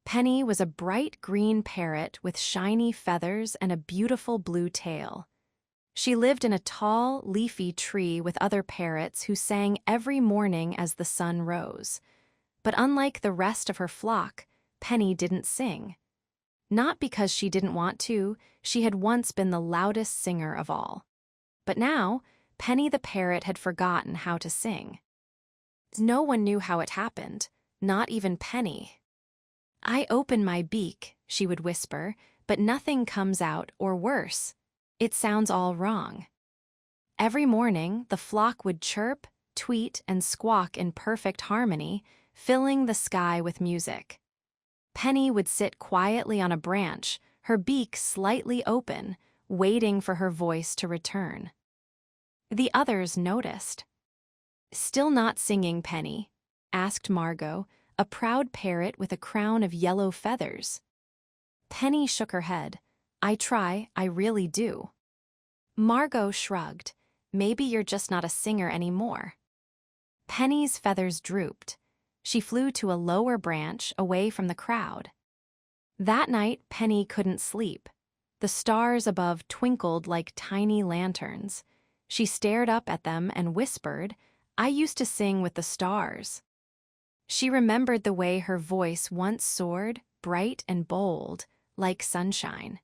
Penny was a bright green parrot with shiny feathers and a beautiful blue tail. She lived in a tall, leafy tree with other parrots who sang every morning as the sun rose. But unlike the rest of her flock, Penny didn't sing. Not because she didn't want to, she had once been the loudest singer of all. But now, Penny the parrot had forgotten how to sing. No one knew how it happened, not even Penny. "I open my beak," she would whisper, "but nothing comes out, or worse, it sounds all wrong." Every morning, the flock would chirp, tweet, and squawk in perfect harmony, filling the sky with music. Penny would sit quietly on a branch, her beak slightly open, waiting for her voice to return. The others noticed. "Still not singing, Penny?" asked Margot, a proud parrot with a crown of yellow feathers. Penny shook her head. "I try, I really do." Margot shrugged. "Maybe you're just not a singer anymore." Penny's feathers drooped. She flew to a lower branch away from the crowd. That night, Penny couldn't sleep. The stars above twinkled like tiny lanterns. She stared up at them and whispered, "I used to sing with the stars." She remembered the way her voice once soared, bright and bold, like sunshine.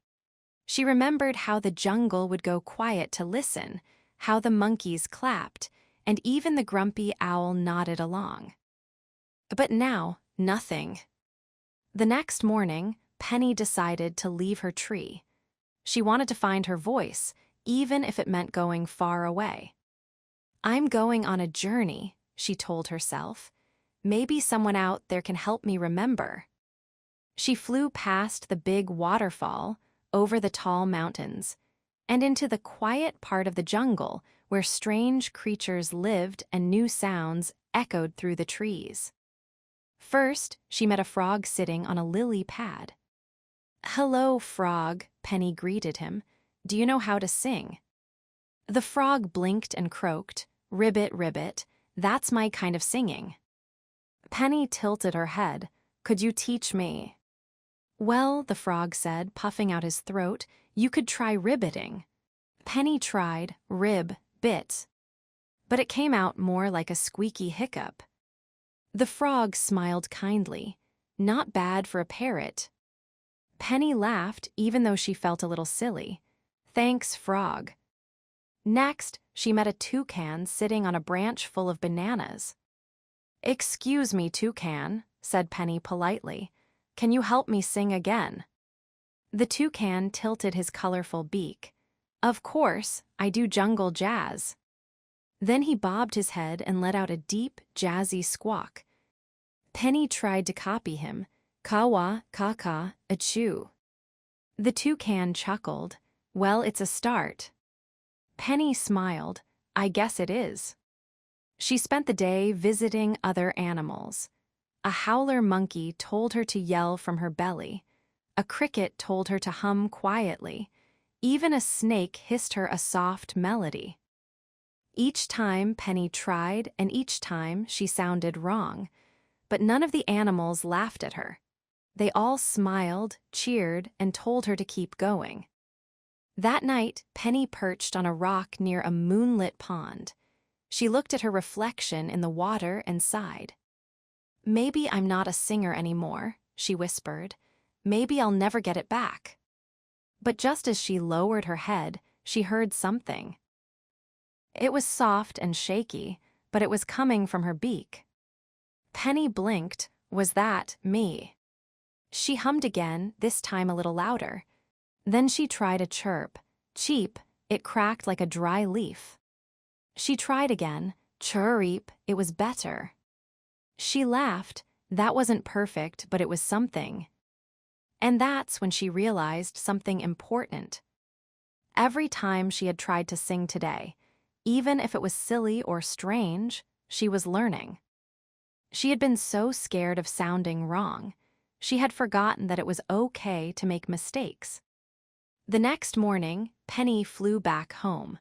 She remembered how the jungle would go quiet to listen, how the monkeys clapped, and even the grumpy owl nodded along. But now, nothing. The next morning, Penny decided to leave her tree. She wanted to find her voice, even if it meant going far away. "I'm going on a journey," she told herself. "Maybe someone out there can help me remember." She flew past the big waterfall, over the tall mountains, and into the quiet part of the jungle where strange creatures lived and new sounds echoed through the trees. First, she met a frog sitting on a lily pad. "Hello, frog," Penny greeted him. "Do you know how to sing?" The frog blinked and croaked, "Ribbit, ribbit, that's my kind of singing." Penny tilted her head. "Could you teach me?" "Well," the frog said, puffing out his throat, "you could try ribbiting." Penny tried, rib, bit. But it came out more like a squeaky hiccup. The frog smiled kindly. Not bad for a parrot. Penny laughed, even though she felt a little silly. "Thanks, frog." Next, she met a toucan sitting on a branch full of bananas. "Excuse me, toucan," said Penny politely. "Can you help me sing again?" The toucan tilted his colorful beak. "Of course, I do jungle jazz." Then he bobbed his head and let out a deep, jazzy squawk. Penny tried to copy him. "Kawa, ka-ka, achoo." The toucan chuckled. "Well, it's a start." Penny smiled. "I guess it is." She spent the day visiting other animals. A howler monkey told her to yell from her belly. A cricket told her to hum quietly. Even a snake hissed her a soft melody. Each time Penny tried, and each time she sounded wrong. But none of the animals laughed at her. They all smiled, cheered, and told her to keep going. That night, Penny perched on a rock near a moonlit pond. She looked at her reflection in the water and sighed. "Maybe I'm not a singer anymore," she whispered. "Maybe I'll never get it back." But just as she lowered her head, she heard something. It was soft and shaky, but it was coming from her beak. Penny blinked. Was that me? She hummed again, this time a little louder. Then she tried a chirp. Cheep, it cracked like a dry leaf. She tried again. Chirreep, it was better. She laughed. That wasn't perfect, but it was something. And that's when she realized something important. Every time she had tried to sing today, even if it was silly or strange, she was learning. She had been so scared of sounding wrong. She had forgotten that it was okay to make mistakes. The next morning, Penny flew back home.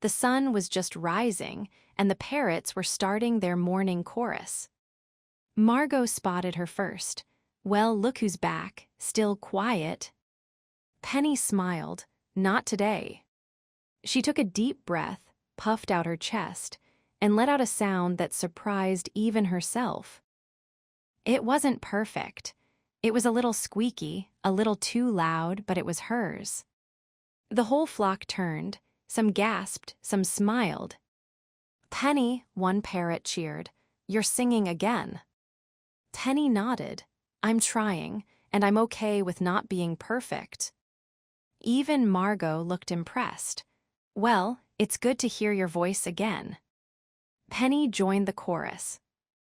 The sun was just rising, and the parrots were starting their morning chorus. Margot spotted her first. Well, look who's back, still quiet. Penny smiled. Not today. She took a deep breath, puffed out her chest, and let out a sound that surprised even herself. It wasn't perfect. It was a little squeaky, a little too loud, but it was hers. The whole flock turned. Some gasped, some smiled. "Penny," one parrot cheered, "you're singing again." Penny nodded. "I'm trying, and I'm okay with not being perfect." Even Margot looked impressed. "Well, it's good to hear your voice again." Penny joined the chorus.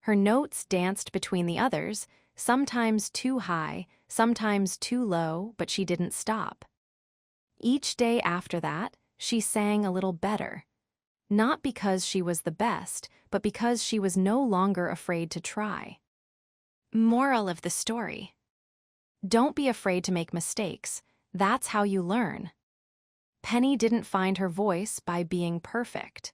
Her notes danced between the others, sometimes too high, sometimes too low, but she didn't stop. Each day after that, she sang a little better. Not because she was the best, but because she was no longer afraid to try. Moral of the story: don't be afraid to make mistakes. That's how you learn. Penny didn't find her voice by being perfect.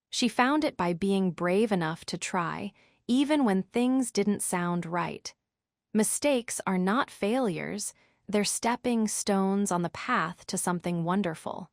She found it by being brave enough to try, even when things didn't sound right. Mistakes are not failures, they're stepping stones on the path to something wonderful.